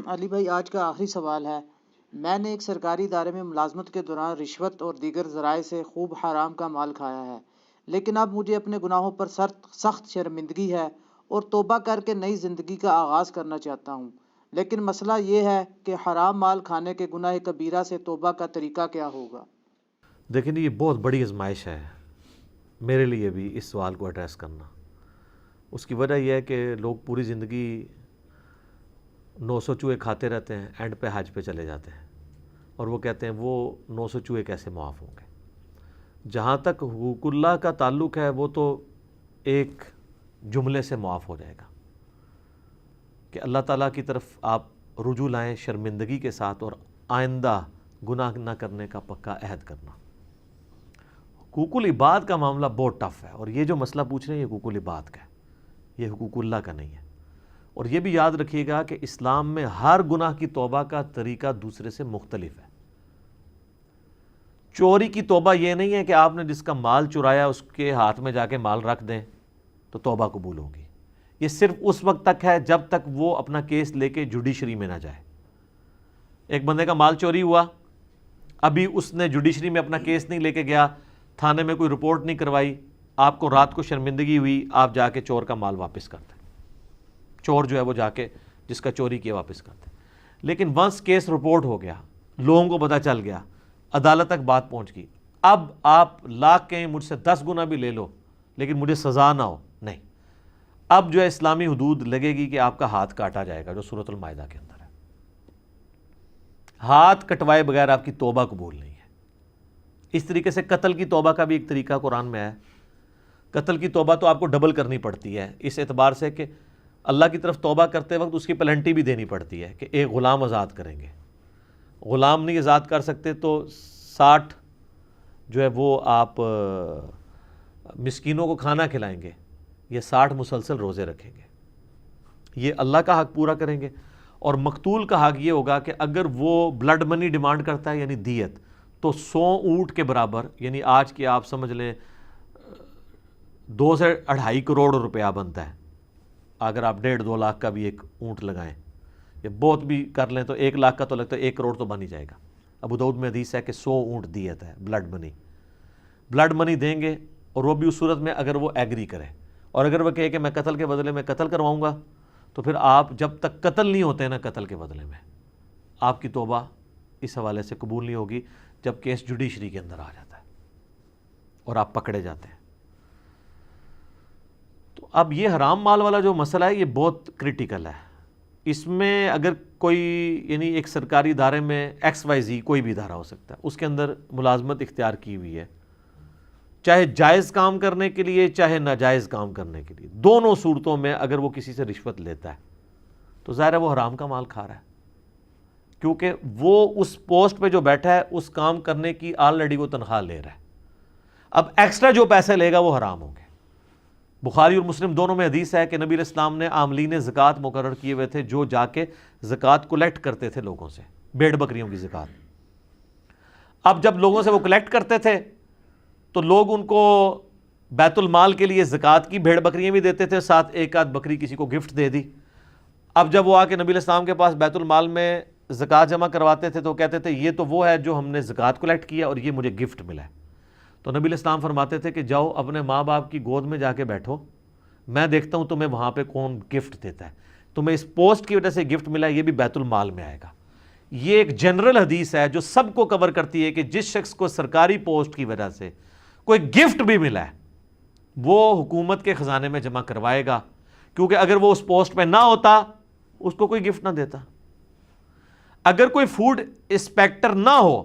علی بھائی، آج کا آخری سوال ہے۔ میں نے ایک سرکاری ادارے میں ملازمت کے دوران رشوت اور دیگر ذرائع سے خوب حرام کا مال کھایا ہے، لیکن اب مجھے اپنے گناہوں پر سخت شرمندگی ہے اور توبہ کر کے نئی زندگی کا آغاز کرنا چاہتا ہوں۔ لیکن مسئلہ یہ ہے کہ حرام مال کھانے کے گناہ کبیرہ سے توبہ کا طریقہ کیا ہوگا؟ دیکھیں یہ بہت بڑی آزمائش ہے میرے لیے بھی اس سوال کو ایڈریس کرنا۔ اس کی وجہ یہ ہے کہ لوگ پوری زندگی 900 چوہے کھاتے رہتے ہیں، اینڈ پہ حج پہ چلے جاتے ہیں اور وہ کہتے ہیں وہ 900 چوہے کیسے معاف ہوں گے۔ جہاں تک حقوق اللہ کا تعلق ہے وہ تو ایک جملے سے معاف ہو جائے گا کہ اللہ تعالیٰ کی طرف آپ رجوع لائیں شرمندگی کے ساتھ اور آئندہ گناہ نہ کرنے کا پکا عہد کرنا۔ حقوق العباد کا معاملہ بہت ٹف ہے، اور یہ جو مسئلہ پوچھ رہے ہیں یہ حقوق العباد کا ہے، یہ حقوق اللہ کا نہیں ہے۔ اور یہ بھی یاد رکھیے گا کہ اسلام میں ہر گناہ کی توبہ کا طریقہ دوسرے سے مختلف ہے۔ چوری کی توبہ یہ نہیں ہے کہ آپ نے جس کا مال چرایا اس کے ہاتھ میں جا کے مال رکھ دیں تو توبہ قبول ہوگی۔ یہ صرف اس وقت تک ہے جب تک وہ اپنا کیس لے کے جوڈیشری میں نہ جائے۔ ایک بندے کا مال چوری ہوا، ابھی اس نے جوڈیشری میں اپنا کیس نہیں لے کے گیا، تھانے میں کوئی رپورٹ نہیں کروائی، آپ کو رات کو شرمندگی ہوئی، آپ جا کے چور کا مال واپس کرتے، چور جو ہے وہ جا کے جس کا چوری کیا واپس کرتے۔ لیکن ونس کیس رپورٹ ہو گیا، لوگوں کو پتہ چل گیا، عدالت تک بات پہنچ گئی، اب آپ لاکھ کہیں مجھ سے 10 گنا بھی لے لو لیکن مجھے سزا نہ ہو، نہیں، اب جو ہے اسلامی حدود لگے گی کہ آپ کا ہاتھ کاٹا جائے گا، جو سورۃ المائدہ کے اندر ہے۔ ہاتھ کٹوائے بغیر آپ کی توبہ قبول نہیں ہے۔ اس طریقے سے قتل کی توبہ کا بھی ایک طریقہ قرآن میں ہے۔ قتل کی توبہ تو آپ کو ڈبل کرنی پڑتی ہے، اس اعتبار سے کہ اللہ کی طرف توبہ کرتے وقت اس کی پلنٹی بھی دینی پڑتی ہے کہ ایک غلام آزاد کریں گے۔ غلام نہیں آزاد کر سکتے تو 60 جو ہے وہ آپ مسکینوں کو کھانا کھلائیں گے، یہ 60 مسلسل روزے رکھیں گے، یہ اللہ کا حق پورا کریں گے۔ اور مقتول کا حق یہ ہوگا کہ اگر وہ بلڈ منی ڈیمانڈ کرتا ہے یعنی دیت، تو 100 اونٹ کے برابر، یعنی آج کے آپ سمجھ لیں 2 سے 2.5 کروڑ روپیہ بنتا ہے اگر آپ 1.5-2 لاکھ کا بھی ایک اونٹ لگائیں، یا بہت بھی کر لیں تو 1 لاکھ کا تو لگتا ہے 1 کروڑ تو بن ہی جائے گا۔ ابو داؤد میں حدیث ہے کہ 100 اونٹ دیت ہے بلڈ منی دیں گے، اور وہ بھی اس صورت میں اگر وہ ایگری کرے، اور اگر وہ کہے کہ میں قتل کے بدلے میں قتل کرواؤں گا، تو پھر آپ جب تک قتل نہیں ہوتے نا قتل کے بدلے میں، آپ کی توبہ اس حوالے سے قبول نہیں ہوگی جب کیس جوڈیشری کے اندر آ جاتا ہے اور آپ پکڑے جاتے ہیں۔ تو اب یہ حرام مال والا جو مسئلہ ہے یہ بہت کریٹیکل ہے۔ اس میں اگر کوئی یعنی ایک سرکاری ادارے میں XYZ کوئی بھی ادارہ ہو سکتا ہے، اس کے اندر ملازمت اختیار کی ہوئی ہے، چاہے جائز کام کرنے کے لیے چاہے ناجائز کام کرنے کے لیے، دونوں صورتوں میں اگر وہ کسی سے رشوت لیتا ہے تو ظاہر ہے وہ حرام کا مال کھا رہا ہے، کیونکہ وہ اس پوسٹ پہ جو بیٹھا ہے اس کام کرنے کی آلریڈی وہ تنخواہ لے رہا ہے۔ اب ایکسٹرا جو پیسے لے گا وہ حرام ہوں گے۔ بخاری اور مسلم دونوں میں حدیث ہے کہ نبی علیہ السلام نے عاملین زکوٰۃ مقرر کیے ہوئے تھے جو جا کے زکوٰۃ کلیکٹ کرتے تھے لوگوں سے، بھیڑ بکریوں کی زکوٰۃ۔ اب جب لوگوں سے وہ کلیکٹ کرتے تھے تو لوگ ان کو بیت المال کے لیے زکوٰۃ کی بھیڑ بکریاں بھی دیتے تھے، ساتھ ایک آدھ بکری کسی کو گفٹ دے دی۔ اب جب وہ آ کے نبی علیہ السلام کے پاس بیت المال میں زکوٰۃ جمع کرواتے تھے تو کہتے تھے یہ تو وہ ہے جو ہم نے زکوٰۃ کلیکٹ کیا اور یہ مجھے گفٹ ملا ہے۔ تو نبی علیہ السلام فرماتے تھے کہ جاؤ اپنے ماں باپ کی گود میں جا کے بیٹھو، میں دیکھتا ہوں تمہیں وہاں پہ کون گفٹ دیتا ہے، تمہیں اس پوسٹ کی وجہ سے گفٹ ملا ہے، یہ بھی بیت المال میں آئے گا۔ یہ ایک جنرل حدیث ہے جو سب کو کور کرتی ہے کہ جس شخص کو سرکاری پوسٹ کی وجہ سے کوئی گفٹ بھی ملا ہے وہ حکومت کے خزانے میں جمع کروائے گا، کیونکہ اگر وہ اس پوسٹ پہ نہ ہوتا اس کو کوئی گفٹ نہ دیتا۔ اگر کوئی فوڈ انسپیکٹر نہ ہو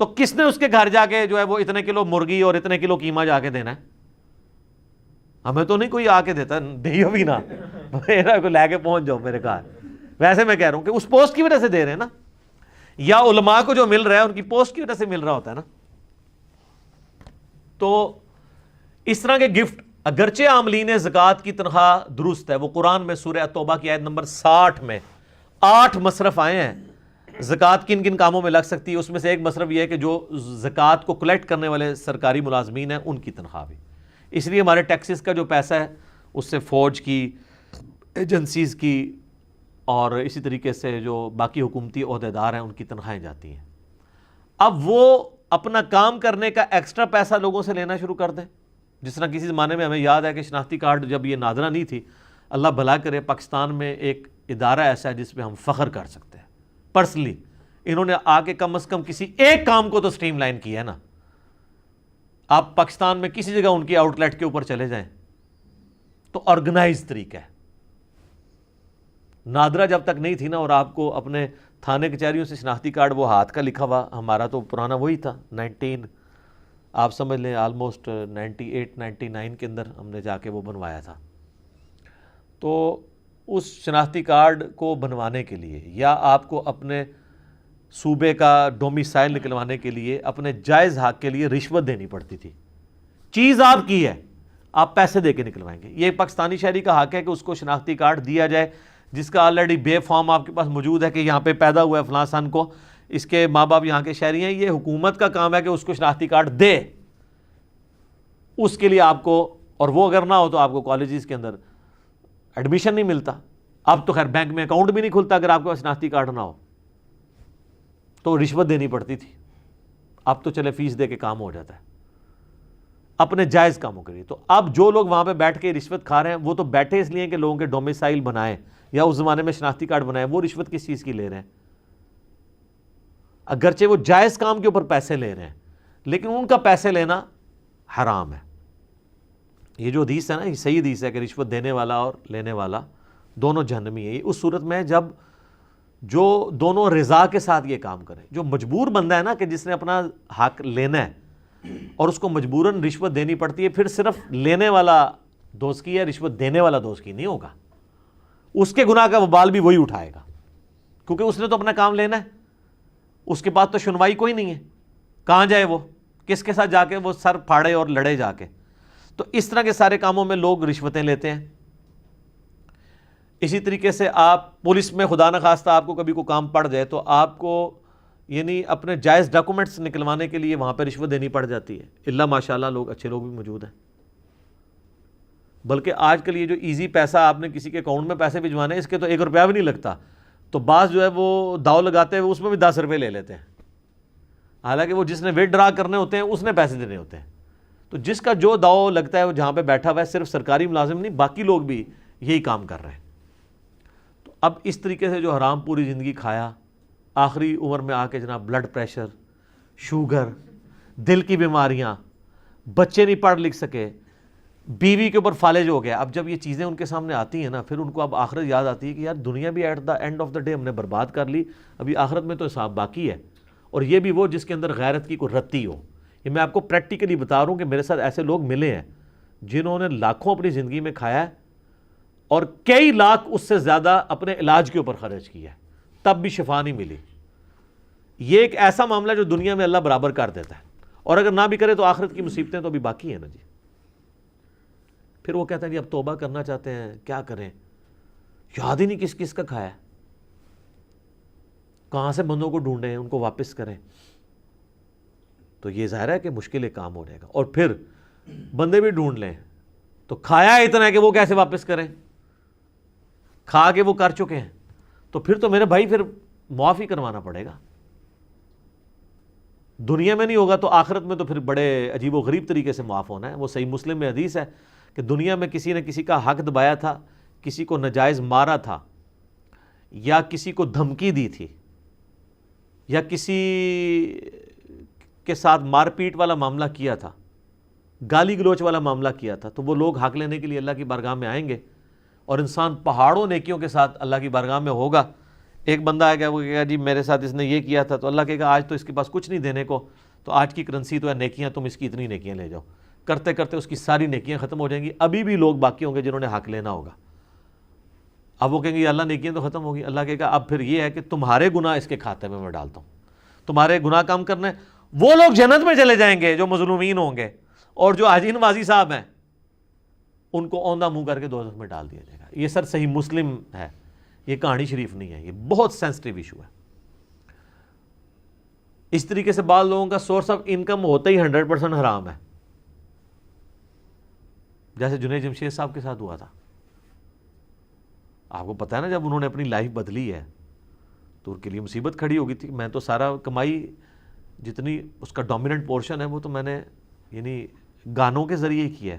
تو کس نے اس کے گھر جا کے جو ہے وہ اتنے کلو مرغی اور اتنے کلو قیمہ جا کے دینا ہے؟ ہمیں تو نہیں کوئی آ کے دیتا، دیو بھی نہ میرا کو لے کے پہنچ جاؤ میرے گھر۔ ویسے میں کہہ رہا ہوں کہ اس پوسٹ کی وجہ سے دے رہے ہیں نا، یا علماء کو جو مل رہا ہے ان کی پوسٹ کی وجہ سے مل رہا ہوتا ہے نا۔ تو اس طرح کے گفٹ اگرچہ عاملین زکوٰۃ کی تنخواہ درست ہے، وہ قرآن میں سورہ توبہ کی آیت نمبر 60 میں 8 مصرف آئے ہیں زکوٰۃ کن کن کاموں میں لگ سکتی ہے، اس میں سے ایک مصرف یہ ہے کہ جو زکوٰۃ کو کلیکٹ کرنے والے سرکاری ملازمین ہیں ان کی تنخواہ بھی۔ اس لیے ہمارے ٹیکسز کا جو پیسہ ہے اس سے فوج کی، ایجنسیز کی، اور اسی طریقے سے جو باقی حکومتی عہدیدار ہیں ان کی تنخواہیں جاتی ہیں. اب وہ اپنا کام کرنے کا ایکسٹرا پیسہ لوگوں سے لینا شروع کر دیں. جس طرح کسی زمانے میں ہمیں یاد ہے کہ شناختی کارڈ جب یہ نادرہ نہیں تھی, اللہ بھلا کرے پاکستان میں ایک ادارہ ایسا ہے جس پہ ہم فخر کر سکتے ہیں پرسنلی. انہوں نے آ کے کم از کم کسی ایک کام کو تو سٹریم لائن کیا ہے نا. آپ پاکستان میں کسی جگہ ان کی آؤٹ لیٹ کے اوپر چلے جائیں تو آرگنائز طریقہ ہے. نادرہ جب تک نہیں تھی نا, اور آپ کو اپنے تھانے کچہریوں سے شناختی کارڈ وہ ہاتھ کا لکھا ہوا, ہمارا تو پرانا وہی تھا 19 آپ سمجھ لیں آلموسٹ 98-99 کے اندر ہم نے جا کے وہ بنوایا تھا. تو اس شناختی کارڈ کو بنوانے کے لیے یا آپ کو اپنے صوبے کا ڈومیسائل نکلوانے کے لیے اپنے جائز حق کے لیے رشوت دینی پڑتی تھی. چیز آپ کی ہے, آپ پیسے دے کے نکلوائیں گے. یہ پاکستانی شہری کا حق ہے کہ اس کو شناختی کارڈ دیا جائے جس کا آلریڈی بے فارم آپ کے پاس موجود ہے کہ یہاں پہ پیدا ہوا ہے فلاں سن کو, اس کے ماں باپ یہاں کے شہری ہیں. یہ حکومت کا کام ہے کہ اس کو شناختی کارڈ دے. اس کے لیے آپ کو, اور وہ اگر نہ ہو تو آپ کو کالجز کے اندر ایڈمیشن نہیں ملتا. اب تو خیر بینک میں اکاؤنٹ بھی نہیں کھلتا اگر آپ کے پاس شناختی کارڈ نہ ہو, تو رشوت دینی پڑتی تھی. اب تو چلے فیس دے کے کام ہو جاتا ہے اپنے جائز کاموں کے لیے. تو اب جو لوگ وہاں پہ بیٹھ کے رشوت کھا رہے ہیں وہ تو بیٹھے اس لیے کہ لوگوں کے ڈومیسائل بنائیں یا اس زمانے میں شناختی کارڈ بنائیں. وہ رشوت کس چیز کی لے رہے ہیں؟ اگرچہ وہ جائز کام کے اوپر پیسے لے رہے ہیں لیکن ان کا پیسے لینا حرام ہے. یہ جو حدیث ہے نا, یہ صحیح حدیث ہے کہ رشوت دینے والا اور لینے والا دونوں جہنمی ہے. یہ اس صورت میں جب جو دونوں رضا کے ساتھ یہ کام کریں. جو مجبور بندہ ہے نا کہ جس نے اپنا حق لینا ہے اور اس کو مجبوراً رشوت دینی پڑتی ہے, پھر صرف لینے والا دوست کی ہے, رشوت دینے والا دوست کی نہیں ہوگا. اس کے گناہ کا وبال بھی وہی اٹھائے گا کیونکہ اس نے تو اپنا کام لینا ہے. اس کے پاس تو سنوائی کوئی نہیں ہے, کہاں جائے وہ, کس کے ساتھ جا کے وہ سر پھاڑے اور لڑے جا کے. تو اس طرح کے سارے کاموں میں لوگ رشوتیں لیتے ہیں. اسی طریقے سے آپ پولیس میں خدا نخواستہ آپ کو کبھی کوئی کام پڑ جائے تو آپ کو یعنی اپنے جائز ڈاکومنٹس نکلوانے کے لیے وہاں پہ رشوت دینی پڑ جاتی ہے. اللہ ماشاءاللہ لوگ اچھے لوگ بھی موجود ہیں. بلکہ آج کل یہ جو ایزی پیسہ آپ نے کسی کے اکاؤنٹ میں پیسے بھجوانے, اس کے تو 1 روپیہ بھی نہیں لگتا. تو بعض جو ہے وہ داؤ لگاتے ہیں, اس میں بھی 10 روپے لے لیتے ہیں, حالانکہ وہ جس نے ویٹ ڈرا کرنے ہوتے ہیں اس نے پیسے دینے ہوتے ہیں. تو جس کا جو داؤ لگتا ہے وہ جہاں پہ بیٹھا ہوا ہے, صرف سرکاری ملازم نہیں باقی لوگ بھی یہی کام کر رہے ہیں. تو اب اس طریقے سے جو حرام پوری زندگی کھایا, آخری عمر میں آ کے جناب بلڈ پریشر, شوگر, دل کی بیماریاں, بچے نہیں پڑھ لکھ سکے, بیوی کے اوپر فالج ہو گیا. اب جب یہ چیزیں ان کے سامنے آتی ہیں نا, پھر ان کو اب آخرت یاد آتی ہے کہ یار دنیا بھی at the end of the day ہم نے برباد کر لی, ابھی آخرت میں تو حساب باقی ہے. اور یہ بھی وہ جس کے اندر غیرت کی کوئی رتی ہو. یہ میں آپ کو پریکٹیکلی بتا رہا ہوں کہ میرے ساتھ ایسے لوگ ملے ہیں جنہوں نے لاکھوں اپنی زندگی میں کھایا ہے اور کئی لاکھ اس سے زیادہ اپنے علاج کے اوپر خرچ کیا ہے, تب بھی شفا نہیں ملی. یہ ایک ایسا معاملہ جو دنیا میں اللہ برابر کر دیتا ہے, اور اگر نہ بھی کرے تو آخرت کی مصیبتیں تو ابھی باقی ہیں نا جی. پھر وہ کہتا ہے جی اب توبہ کرنا چاہتے ہیں, کیا کریں, یاد ہی نہیں کس کس کا کھایا ہے, کہاں سے بندوں کو ڈھونڈیں, ان کو واپس کریں. تو یہ ظاہر ہے کہ مشکل ایک کام ہو جائے گا. اور پھر بندے بھی ڈھونڈ لیں تو کھایا اتنا ہے کہ وہ کیسے واپس کریں, کھا کے وہ کر چکے ہیں. تو پھر تو میرے بھائی پھر معاف ہی کروانا پڑے گا. دنیا میں نہیں ہوگا تو آخرت میں تو پھر بڑے عجیب و غریب طریقے سے معاف ہونا ہے. وہ صحیح مسلم میں حدیث ہے کہ دنیا میں کسی نے کسی کا حق دبایا تھا, کسی کو ناجائز مارا تھا, یا کسی کو دھمکی دی تھی, یا کسی کے ساتھ مار پیٹ والا معاملہ کیا تھا, گالی گلوچ والا معاملہ کیا تھا, تو وہ لوگ حق لینے کے لیے اللہ کی بارگاہ میں آئیں گے اور انسان پہاڑوں نیکیوں کے ساتھ اللہ کی بارگاہ میں ہوگا. ایک بندہ آئے گا, وہ کہے گا جی میرے ساتھ اس نے یہ کیا تھا, تو اللہ کہے گا آج تو اس کے پاس کچھ نہیں دینے کو, تو آج کی کرنسی تو ہے نیکیاں, تم اس کی اتنی نیکیاں لے جاؤ. کرتے کرتے اس کی ساری نیکیاں ختم ہو جائیں گی. ابھی بھی لوگ باقی ہوں گے جنہوں نے حق لینا ہوگا. اب وہ کہیں گے اللہ نیکیاں تو ختم ہوگی. اللہ کہے گا اب پھر یہ ہے کہ تمہارے گناہ اس کے کھاتے میں ڈالتا ہوں, تمہارے گناہ کم کرنے. وہ لوگ جنت میں چلے جائیں گے جو مظلومین ہوں گے, اور جو حاجی نوازی صاحب ہیں ان کو اوندھا منہ کر کے دوزخ میں ڈال دیا جائے گا. یہ سر صحیح مسلم ہے, یہ کہانی شریف نہیں ہے. یہ بہت سینسٹیو ایشو ہے. اس طریقے سے بعض لوگوں کا سورس آف انکم ہوتا ہی 100% حرام ہے, جیسے جنید جمشید صاحب کے ساتھ ہوا تھا. آپ کو پتہ ہے نا جب انہوں نے اپنی لائف بدلی ہے تو ان کے لیے مصیبت کھڑی ہو گئی تھی. میں تو سارا کمائی جتنی اس کا ڈومیننٹ پورشن ہے وہ تو میں نے یعنی گانوں کے ذریعے ہی کیا ہے.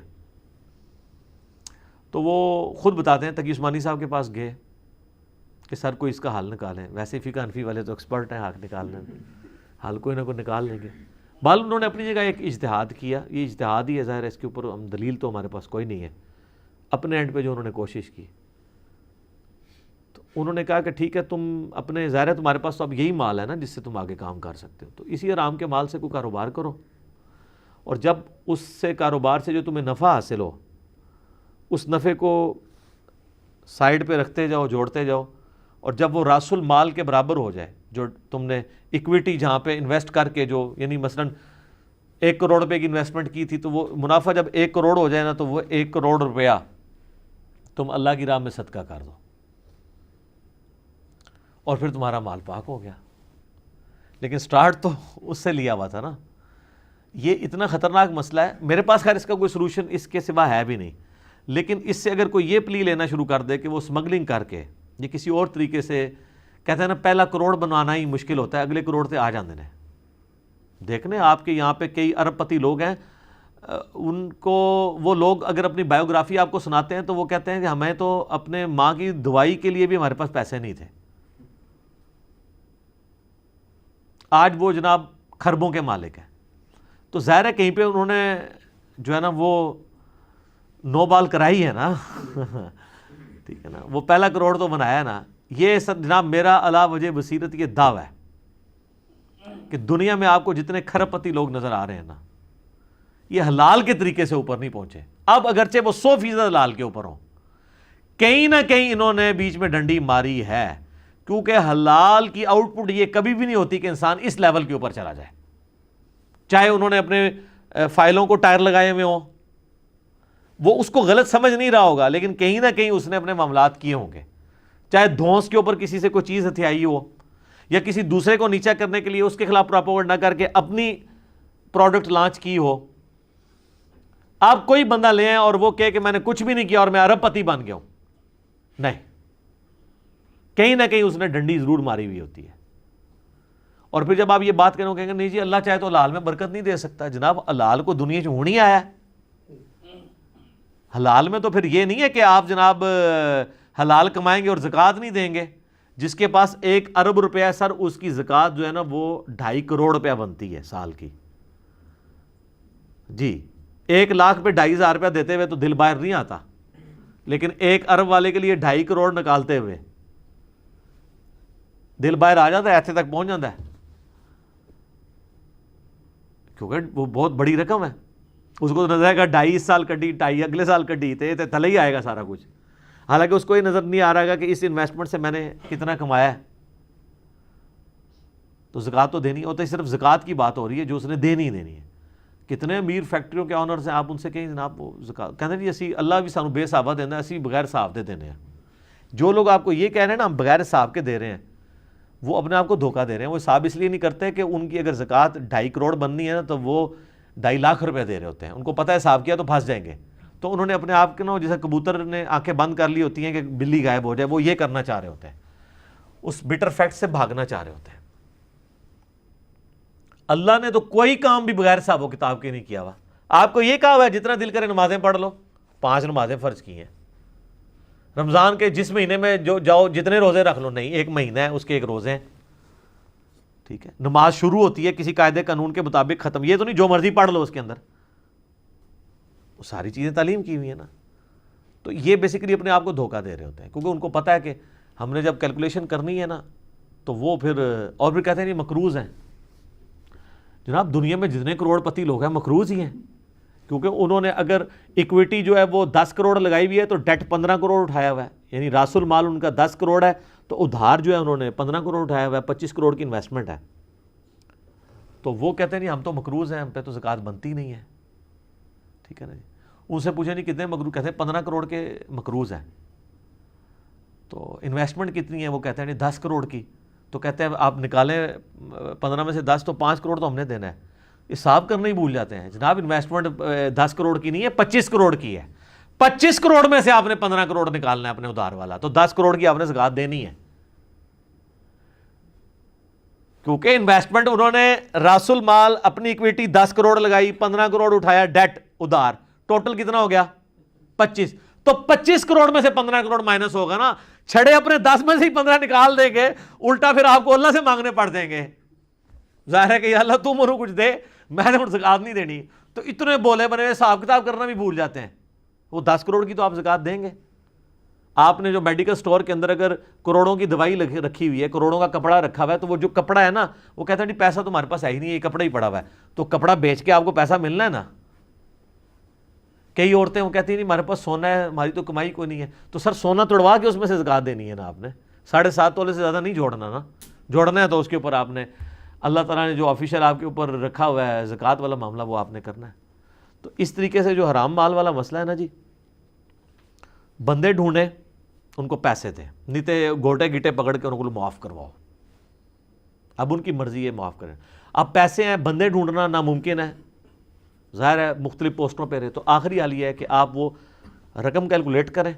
تو وہ خود بتاتے ہیں تقی عثمانی صاحب کے پاس گئے کہ سر کوئی اس کا حل نکالیں. ویسے فقہ حنفی والے تو ایکسپرٹ ہیں حق نکالنے میں, حل کوئی نہ کوئی نکال لیں گے. بال انہوں نے اپنی جگہ ایک اجتہاد کیا, یہ اجتہاد ہی ہے ظاہر ہے, اس کے اوپر ہم دلیل تو ہمارے پاس کوئی نہیں ہے. اپنے اینڈ پہ جو انہوں نے کوشش کی تو انہوں نے کہا کہ ٹھیک ہے تم اپنے, ظاہر ہے تمہارے پاس تو اب یہی مال ہے نا جس سے تم آگے کام کر سکتے ہو, تو اسی حرام کے مال سے کوئی کاروبار کرو, اور جب اس سے کاروبار سے جو تمہیں نفع حاصل ہو اس نفع کو سائڈ پہ رکھتے جاؤ, جوڑتے جاؤ, اور جب وہ راس المال کے برابر ہو جائے جو تم نے اکویٹی جہاں پہ انویسٹ کر کے جو یعنی مثلا 1 کروڑ روپے کی انویسٹمنٹ کی تھی تو وہ منافع جب 1 کروڑ ہو جائے نا تو وہ 1 کروڑ روپیہ تم اللہ کی راہ میں صدقہ کر دو اور پھر تمہارا مال پاک ہو گیا. لیکن سٹارٹ تو اس سے لیا ہوا تھا نا. یہ اتنا خطرناک مسئلہ ہے, میرے پاس خیر اس کا کوئی سلوشن اس کے سوا ہے بھی نہیں, لیکن اس سے اگر کوئی یہ پلی لینا شروع کر دے کہ وہ سمگلنگ کر کے یہ کسی اور طریقے سے, کہتے ہیں نا پہلا کروڑ بنوانا ہی مشکل ہوتا ہے, اگلے کروڑ تے آ جاندے ہیں. دیکھنے آپ کے یہاں پہ کئی ارب پتی لوگ ہیں, ان کو وہ لوگ اگر اپنی بایوگرافی آپ کو سناتے ہیں تو وہ کہتے ہیں کہ ہمیں تو اپنے ماں کی دوائی کے لیے بھی ہمارے پاس پیسے نہیں تھے. آج وہ جناب خربوں کے مالک ہیں. تو ظاہر ہے کہیں پہ انہوں نے جو ہے نا وہ نو بال کرائی ہے نا ٹھیک ہے نا, وہ پہلا کروڑ تو بنایا ہے نا. یہ سب جناب میرا علا وجہ بصیرت یہ دعویٰ ہے کہ دنیا میں آپ کو جتنے کھرب پتی لوگ نظر آ رہے ہیں نا یہ حلال کے طریقے سے اوپر نہیں پہنچے. اب اگرچہ وہ 100% حلال کے اوپر ہوں, کہیں نہ کہیں انہوں نے بیچ میں ڈنڈی ماری ہے, کیونکہ حلال کی آؤٹ پٹ یہ کبھی بھی نہیں ہوتی کہ انسان اس لیول کے اوپر چلا جائے. چاہے انہوں نے اپنے فائلوں کو ٹائر لگائے ہوئے ہوں, وہ اس کو غلط سمجھ نہیں رہا ہوگا, لیکن کہیں نہ کہیں اس نے اپنے معاملات کیے ہوں گے. چاہے دھونس کے اوپر کسی سے کوئی چیز ہتھیائی ہو, یا کسی دوسرے کو نیچا کرنے کے لیے اس کے خلاف پراپوگنڈا کر کے اپنی پروڈکٹ لانچ کی ہو. آپ کوئی بندہ لے آئیں اور وہ کہے کہ میں نے کچھ بھی نہیں کیا اور میں ارب پتی بن گیا ہوں, نہیں, کہیں نہ کہیں اس نے ڈنڈی ضرور ماری ہوئی ہوتی ہے. اور پھر جب آپ یہ بات کریں کہیں گے نہیں جی اللہ چاہے تو حلال میں برکت نہیں دے سکتا. جناب حلال کو دنیا سے ہونی آیا ہے. حلال میں تو پھر یہ نہیں ہے کہ آپ جناب حلال کمائیں گے اور زکوٰۃ نہیں دیں گے. جس کے پاس 1 ارب روپیہ سر, اس کی زکوٰۃ جو ہے نا وہ 2.5 کروڑ روپیہ بنتی ہے سال کی. جی 1 لاکھ پہ 2.5 روپیہ دیتے ہوئے تو دل باہر نہیں آتا, لیکن 1 ارب والے کے لیے 2.5 کروڑ نکالتے ہوئے دل باہر آ جاتا ہے, ایسے تک پہنچ جاتا ہے, کیونکہ وہ بہت بڑی رقم ہے. اس کو نظر آئے گا 2.5 سال کٹی, 2.5 اگلے سال کٹی, تھلے ہی آئے گا سارا کچھ. حالانکہ اس کو یہ نظر نہیں آ رہا کہ اس انویسٹمنٹ سے میں نے کتنا کمایا ہے. تو زکوٰۃ تو دینی ہوتا ہے, صرف زکوٰۃ کی بات ہو رہی ہے جو اس نے دینی ہی دینی ہے. کتنے امیر فیکٹریوں کے آنرز ہیں, آپ ان سے کہیں جناب وہ زکوٰۃ کہتے ہیں جی اسی اللہ بھی سانو بے صحابہ دینا, اسی بغیر صاحب دے دینے ہیں. جو لوگ آپ کو یہ کہہ رہے ہیں نا ہم بغیر صاحب کے دے رہے ہیں, وہ اپنے آپ کو دھوکہ دے رہے ہیں. وہ حساب اس لیے نہیں کرتے کہ ان کی اگر زکوٰۃ 2.5 کروڑ بننی ہے نا تو وہ 2.5 لاکھ روپے دے رہے ہوتے ہیں. ان کو پتہ ہے حساب کیا تو پھنس جائیں گے, تو انہوں نے اپنے آپ کے نا جیسے کبوتر نے آنکھیں بند کر لی ہوتی ہیں کہ بلی غائب ہو جائے, وہ یہ کرنا چاہ رہے ہوتے ہیں, اس بٹر فیکٹ سے بھاگنا چاہ رہے ہوتے ہیں. اللہ نے تو کوئی کام بھی بغیر حساب و کتاب کے نہیں کیا ہوا. آپ کو یہ کہا ہوا ہے جتنا دل کرے نمازیں پڑھ لو, 5 نمازیں فرض کی ہیں. رمضان کے جس مہینے میں جو جاؤ جتنے روزے رکھ لو, نہیں 1 مہینہ ہے اس کے 1 روزے ہیں, ٹھیک ہے. نماز شروع ہوتی ہے کسی قاعدے قانون کے مطابق, ختم یہ تو نہیں جو مرضی پڑھ لو اس کے اندر, وہ ساری چیزیں تعلیم کی ہوئی ہیں نا. تو یہ بیسیکلی اپنے آپ کو دھوکہ دے رہے ہوتے ہیں, کیونکہ ان کو پتہ ہے کہ ہم نے جب کیلکولیشن کرنی ہے نا تو وہ پھر اور بھی کہتے ہیں یہ مقروض ہیں. جناب دنیا میں جتنے کروڑ پتی لوگ ہیں مقروض ہی ہیں, کیونکہ انہوں نے اگر ایکویٹی جو ہے وہ 10 کروڑ لگائی ہوئی ہے تو ڈیٹ 15 کروڑ اٹھایا ہوا ہے, یعنی راس المال ان کا 10 کروڑ ہے تو ادھار جو ہے انہوں نے 15 کروڑ اٹھایا ہوا ہے, 25 کروڑ کی انویسٹمنٹ ہے. تو وہ کہتے ہیں نہیں ہم تو مقروض ہیں, ہم پہ تو زکوٰۃ بنتی نہیں ہے, ٹھیک ہے نا جی. ان سے پوچھیں نہیں کتنے مقروض, کہتے ہیں 15 کروڑ کے مقروض ہیں. تو انویسٹمنٹ کتنی ہے, وہ کہتے ہیں نہیں 10 کروڑ کی. تو کہتے ہیں آپ نکالیں 15 میں سے 10 تو 5 کروڑ تو ہم نے دینا ہے. حساب کرنا ہی بھول جاتے ہیں. جناب انویسٹمنٹ 10 کروڑ کی نہیں ہے, 25 کروڑ کی ہے. 25 کروڑ میں سے آپ نے 15 کروڑ نکالنا ہے اپنے ادھار والا, تو 10 کروڑ کی آپ نے زکات دینی ہے, کیونکہ انویسٹمنٹ انہوں نے راس المال اپنی اکویٹی 10 کروڑ لگائی, 15 کروڑ اٹھایا ڈیٹ ادھار, ٹوٹل کتنا ہو گیا 25, تو 25 کروڑ میں سے 15 کروڑ مائنس ہوگا نا, چھڑے اپنے 10 میں سے ہی 15 نکال دیں گے, الٹا پھر آپ کو اللہ سے مانگنے پڑ دیں گے. ظاہر ہے کہ یا اللہ تم انہوں کچھ دے, میں نے زکات نہیں دینی. تو اتنے بولے بنے حساب کتاب کرنا بھی بھول جاتے ہیں. وہ 10 کروڑ کی تو آپ زکات دیں گے. آپ نے جو میڈیکل سٹور کے اندر اگر کروڑوں کی دوائی رکھی ہوئی ہے, کروڑوں کا کپڑا رکھا ہوا ہے, تو وہ جو کپڑا ہے نا, وہ کہتا ہے نہیں پیسہ تمہارے پاس ہے ہی نہیں, یہ کپڑا ہی پڑا ہوا ہے, تو کپڑا بیچ کے آپ کو پیسہ ملنا ہے نا. کئی عورتیں وہ کہتی ہیں نہیں ہمارے پاس سونا ہے, ہماری تو کمائی کوئی نہیں ہے. تو سر سونا توڑوا کے اس میں سے زکات دینی ہے نا آپ نے, 7.5 تولے سے زیادہ نہیں جوڑنا نا. جوڑنا ہے تو اس کے اوپر آپ نے, اللہ تعالیٰ نے جو آفیشیل آپ کے اوپر رکھا ہوا ہے زکات والا معاملہ, وہ آپ نے کرنا ہے. تو اس طریقے سے جو حرام مال والا مسئلہ ہے نا جی, بندے ڈھونڈیں, ان کو پیسے دیں, نہیں تو گوٹے گیٹے پکڑ کے ان کو معاف کرواؤ. اب ان کی مرضی ہے معاف کریں. اب پیسے ہیں, بندے ڈھونڈنا ناممکن ہے, ظاہر ہے مختلف پوسٹوں پہ رہے, تو آخری حال یہ ہے کہ آپ وہ رقم کیلکولیٹ کریں,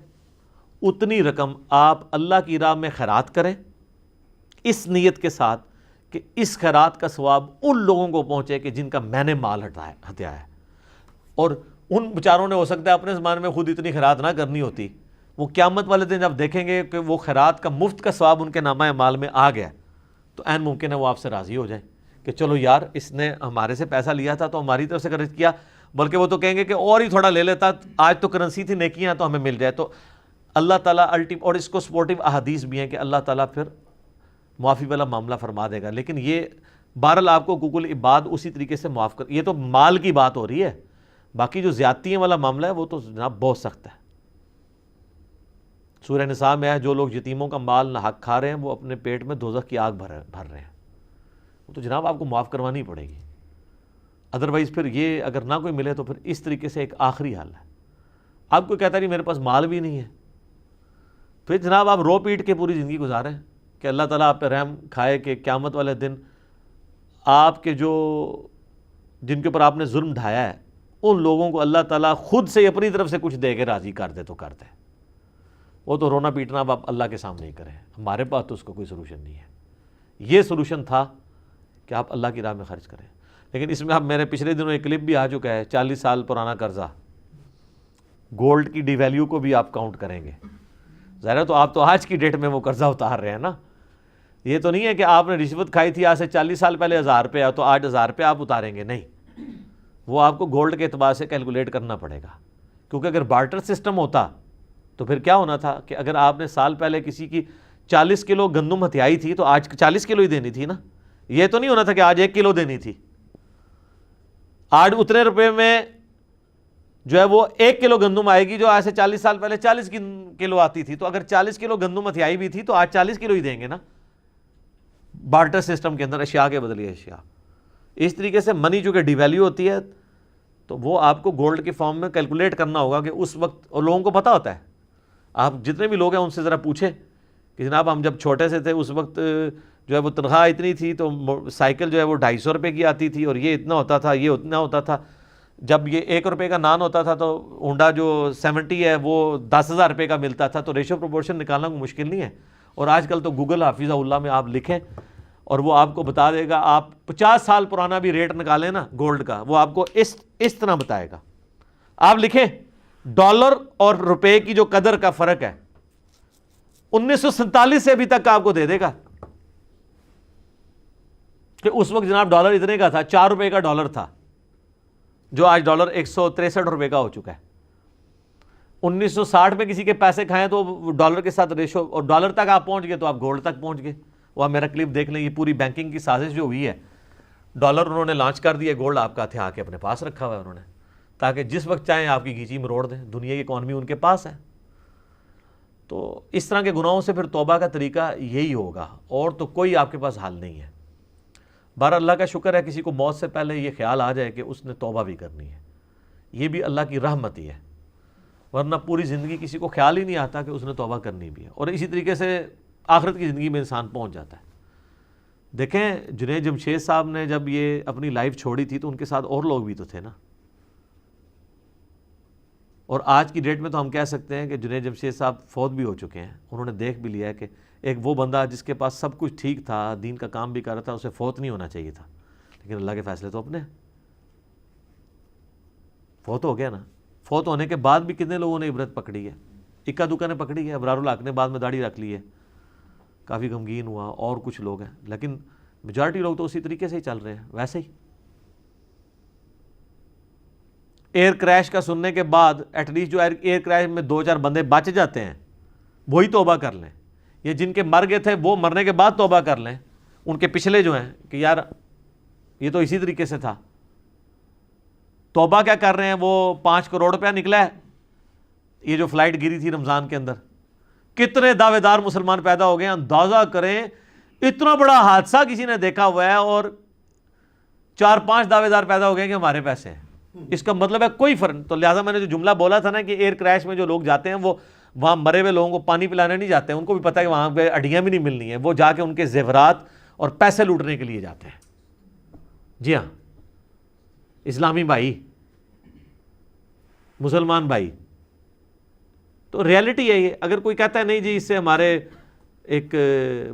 اتنی رقم آپ اللہ کی راہ میں خیرات کریں, اس نیت کے ساتھ کہ اس خیرات کا ثواب ان لوگوں کو پہنچے کہ جن کا میں نے مال ہتیا ہے. اور ان بیچاروں نے ہو سکتا ہے اپنے زمانے میں خود اتنی خیرات نہ کرنی ہوتی, وہ قیامت والے دن جب دیکھیں گے کہ وہ خیرات کا مفت کا ثواب ان کے نامہ مال میں آ گیا, تو عین ممکن ہے وہ آپ سے راضی ہو جائیں کہ چلو یار اس نے ہمارے سے پیسہ لیا تھا تو ہماری طرف سے خرچ کیا, بلکہ وہ تو کہیں گے کہ اور ہی تھوڑا لے لیتا, آج تو کرنسی تھی نیکیاں تو ہمیں مل جائے. تو اللہ تعالیٰ اور اس کو سپورٹیو احادیث بھی ہیں کہ اللہ تعالیٰ پھر معافی والا معاملہ فرما دے گا. لیکن یہ بہرحال آپ کو حقوق العباد اسی طریقے سے معاف کر, یہ تو مال کی بات ہو رہی ہے, باقی جو زیادتیوں والا معاملہ ہے وہ تو جناب بہت سخت ہے. سورہ نساء میں ہے جو لوگ یتیموں کا مال ناحق کھا رہے ہیں وہ اپنے پیٹ میں دوزخ کی آگ بھر رہے ہیں, وہ تو جناب آپ کو معاف کروانی پڑے گی. ادروائز پھر یہ اگر نہ کوئی ملے تو پھر اس طریقے سے ایک آخری حل ہے. آپ کو کہتا ہے میرے پاس مال بھی نہیں ہے, پھر جناب آپ رو پیٹ کے پوری زندگی گزاریں کہ اللہ تعالیٰ آپ پہ رحم کھائے کہ قیامت والے دن آپ کے جن کے اوپر آپ نے ظلم ڈھایا ہے ان لوگوں کو اللہ تعالیٰ خود سے اپنی طرف سے کچھ دے کے راضی کر دے تو کر دے. وہ تو رونا پیٹنا اب آپ اللہ کے سامنے ہی کریں, ہمارے پاس تو اس کا کوئی سلوشن نہیں ہے. یہ سلوشن تھا کہ آپ اللہ کی راہ میں خرچ کریں. لیکن اس میں اب میرے پچھلے دنوں ایک کلپ بھی آ چکا ہے, 40 سال پرانا قرضہ, گولڈ کی ڈی ویلیو کو بھی آپ کاؤنٹ کریں گے. ظاہر ہے تو آپ تو آج کی ڈیٹ میں وہ قرضہ اتار رہے ہیں نا. یہ تو نہیں ہے کہ آپ نے رشوت کھائی تھی آج سے 40 سال پہلے 1000 روپیہ, تو آج 1000 روپیہ آپ اتاریں گے, نہیں. وہ آپ کو گولڈ کے اعتبار سے کیلکولیٹ کرنا پڑے گا, کیونکہ اگر بارٹر سسٹم ہوتا تو پھر کیا ہونا تھا کہ اگر آپ نے سال پہلے کسی کی 40 کلو گندم ہتھیائی تھی تو آج 40 کلو ہی دینی تھی نا. یہ تو نہیں ہونا تھا کہ آج 1 کلو دینی تھی. آج اتنے روپے میں جو ہے وہ 1 کلو گندم آئے گی جو آج سے 40 سال پہلے 40 کلو آتی تھی. تو اگر 40 کلو گندم ہتھیائی بھی تھی تو آج 40 کلو ہی دیں گے نا, بارٹر سسٹم کے اندر اشیاء کے بدلے اشیاء. اس طریقے سے منی جو کہ ڈی ویلیو ہوتی ہے تو وہ آپ کو گولڈ کے فارم میں کیلکولیٹ کرنا ہوگا کہ اس وقت, اور لوگوں کو پتہ ہوتا ہے, آپ جتنے بھی لوگ ہیں ان سے ذرا پوچھیں کہ جناب ہم جب چھوٹے سے تھے اس وقت جو ہے وہ تنخواہ اتنی تھی تو سائیکل جو ہے وہ 250 روپے کی آتی تھی, اور یہ اتنا ہوتا تھا, یہ اتنا ہوتا تھا. جب یہ 1 روپے کا نان ہوتا تھا تو ہونڈا جو 70 ہے وہ 10,000 روپے کا ملتا تھا. تو ریشو پروپورشن نکالنا کوئی مشکل نہیں ہے. اور آج کل تو گوگل حافظہ اللہ میں آپ لکھیں اور وہ آپ کو بتا دے گا. آپ 50 سال پرانا بھی ریٹ نکالیں نا گولڈ کا, وہ آپ کو اس طرح بتائے گا. آپ لکھیں ڈالر اور روپے کی جو قدر کا فرق ہے 1947 سے ابھی تک کا آپ کو دے دے گا کہ اس وقت جناب ڈالر اتنے کا تھا, 4 روپے کا ڈالر تھا, جو آج ڈالر 163 روپے کا ہو چکا ہے. 1960 میں کسی کے پیسے کھائیں تو ڈالر کے ساتھ ریشو, اور ڈالر تک آپ پہنچ گئے تو آپ گولڈ تک پہنچ گئے. وہ آپ میرا کلپ دیکھ لیں, یہ پوری بینکنگ کی سازش جو ہوئی ہے, ڈالر انہوں نے لانچ کر دیا, گولڈ آپ کا ہتھیار کے اپنے پاس رکھا ہوا ہے انہوں نے, تاکہ جس وقت چاہیں آپ کی گھیچی مروڑ دیں. دنیا کی اکانومی ان کے پاس ہے. تو اس طرح کے گناہوں سے پھر توبہ کا طریقہ یہی ہوگا, اور تو کوئی آپ کے پاس حل نہیں ہے. بہرحال اللہ کا شکر ہے کسی کو موت سے پہلے یہ خیال آ جائے کہ اس نے توبہ بھی کرنی ہے, یہ بھی اللہ کی رحمت ہی ہے. ورنہ پوری زندگی کسی کو خیال ہی نہیں آتا کہ اس نے توبہ کرنی بھی ہے, اور اسی طریقے سے آخرت کی زندگی میں انسان پہنچ جاتا ہے. دیکھیں جنید جمشید صاحب نے جب یہ اپنی لائف چھوڑی تھی تو ان کے ساتھ اور لوگ بھی تو تھے نا. اور آج کی ڈیٹ میں تو ہم کہہ سکتے ہیں کہ جنید جمشید صاحب فوت بھی ہو چکے ہیں. انہوں نے دیکھ بھی لیا ہے کہ ایک وہ بندہ جس کے پاس سب کچھ ٹھیک تھا, دین کا کام بھی کر رہا تھا, اسے فوت نہیں ہونا چاہیے تھا, لیکن اللہ کے فیصلے تو اپنے ہیں. فوت ہو گیا نا. فوت ہونے کے بعد بھی کتنے لوگوں نے عبرت پکڑی ہے, اکا دکا نے پکڑی ہے. ابرار الحق نے بعد میں داڑھی رکھ لی ہے, کافی غمگین ہوا, اور کچھ لوگ ہیں, لیکن میجارٹی لوگ تو اسی طریقے سے ہی چل رہے ہیں ویسے ہی. ایئر کریش کا سننے کے بعد ایٹ لیسٹ جو ایئر کریش میں 2-4 بندے بچ جاتے ہیں وہی توبہ کر لیں, یہ جن کے مر گئے تھے وہ مرنے کے بعد توبہ کر لیں. ان کے پچھلے جو ہیں کہ یار یہ تو اسی طریقے سے تھا, توبہ کیا کر رہے ہیں. وہ 5 کروڑ روپیہ نکلا ہے, یہ جو فلائٹ گری تھی رمضان کے اندر, کتنے دعوے دار مسلمان پیدا ہو گئے. اندازہ کریں اتنا بڑا حادثہ کسی نے دیکھا ہوا ہے اور 4-5 دعوے دار پیدا ہو گئے کہ ہمارے پیسے ہیں. اس کا مطلب ہے کوئی فرق. تو لہٰذا میں نے جو جملہ بولا تھا نا کہ ایئر کریش میں جو لوگ جاتے ہیں وہ وہاں مرے ہوئے لوگوں کو پانی پلانے نہیں جاتے ہیں, ان کو بھی پتہ ہے کہ وہاں پہ ہڈیاں بھی نہیں ملنی ہیں, وہ جا کے ان کے زیورات اور پیسے لوٹنے کے لیے جاتے ہیں. جی ہاں اسلامی بھائی, مسلمان بھائی, تو ریالٹی ہے یہ. اگر کوئی کہتا ہے نہیں جی اس سے ہمارے ایک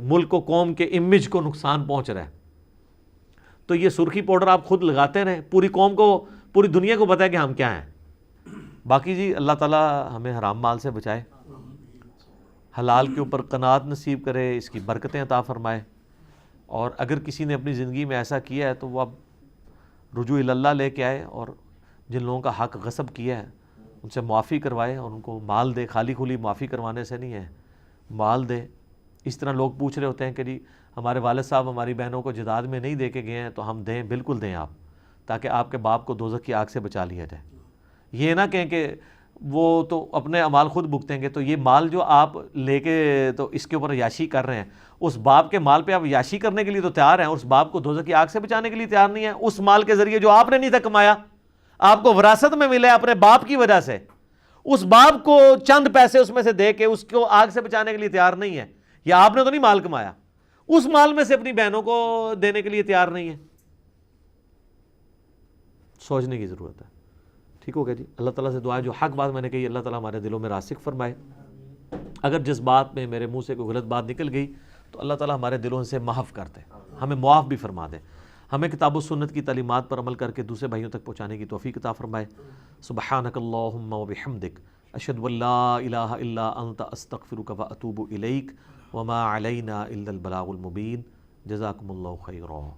ملک و قوم کے امیج کو نقصان پہنچ رہا ہے, تو یہ سرخی پاؤڈر آپ خود لگاتے رہیں, پوری قوم کو پوری دنیا کو پتہ ہے کہ ہم کیا ہیں. باقی جی اللہ تعالیٰ ہمیں حرام مال سے بچائے, حلال کے اوپر قناعت نصیب کرے, اس کی برکتیں عطا فرمائے. اور اگر کسی نے اپنی زندگی میں ایسا کیا ہے تو وہ اب رجوع اللہ لے کے آئے, اور جن لوگوں کا حق غصب کیا ہے ان سے معافی کروائے اور ان کو مال دے. خالی کھلی معافی کروانے سے نہیں ہے, مال دے. اس طرح لوگ پوچھ رہے ہوتے ہیں کہ جی ہمارے والد صاحب ہماری بہنوں کو جداد میں نہیں دے کے گئے ہیں تو ہم دیں. بالکل دیں آپ, تاکہ آپ کے باپ کو دوزخ کی آگ سے بچا لیا جائے. یہ نہ کہیں کہ وہ تو اپنے اعمال خود بھگتیں گے, تو یہ مال جو آپ لے کے تو اس کے اوپر عیاشی کر رہے ہیں, اس باپ کے مال پہ آپ عیاشی کرنے کے لیے تو تیار ہیں, اور اس باپ کو دوزخ کی آگ سے بچانے کے لیے تیار نہیں ہیں. اس مال کے ذریعے جو آپ نے نہیں تھا کمایا, آپ کو وراثت میں ملے اپنے باپ کی وجہ سے, اس باپ کو چند پیسے اس میں سے دے کے اس کو آگ سے بچانے کے لیے تیار نہیں ہے. یا آپ نے تو نہیں مال کمایا, اس مال میں سے اپنی بہنوں کو دینے کے لیے تیار نہیں ہے. سوچنے کی ضرورت ہے. ٹھیک ہو گیا جی. اللہ تعالیٰ سے دعا ہے جو حق بات میں نے کہی اللہ تعالیٰ ہمارے دلوں میں راسخ فرمائے. اگر جس بات میں میرے منہ سے کوئی غلط بات نکل گئی تو اللہ تعالیٰ ہمارے دلوں سے معاف کر دے, ہمیں معاف بھی فرما دے. ہمیں کتاب و سنت کی تعلیمات پر عمل کر کے دوسرے بھائیوں تک پہنچانے کی توفیق عطا فرمائے. سبحانک اللہم و بحمدک اشہد ان لا الہ الا انت استغفرک و اتوب الیک وما علینا الا البلاغ المبین. جزاکم اللہ خیرا.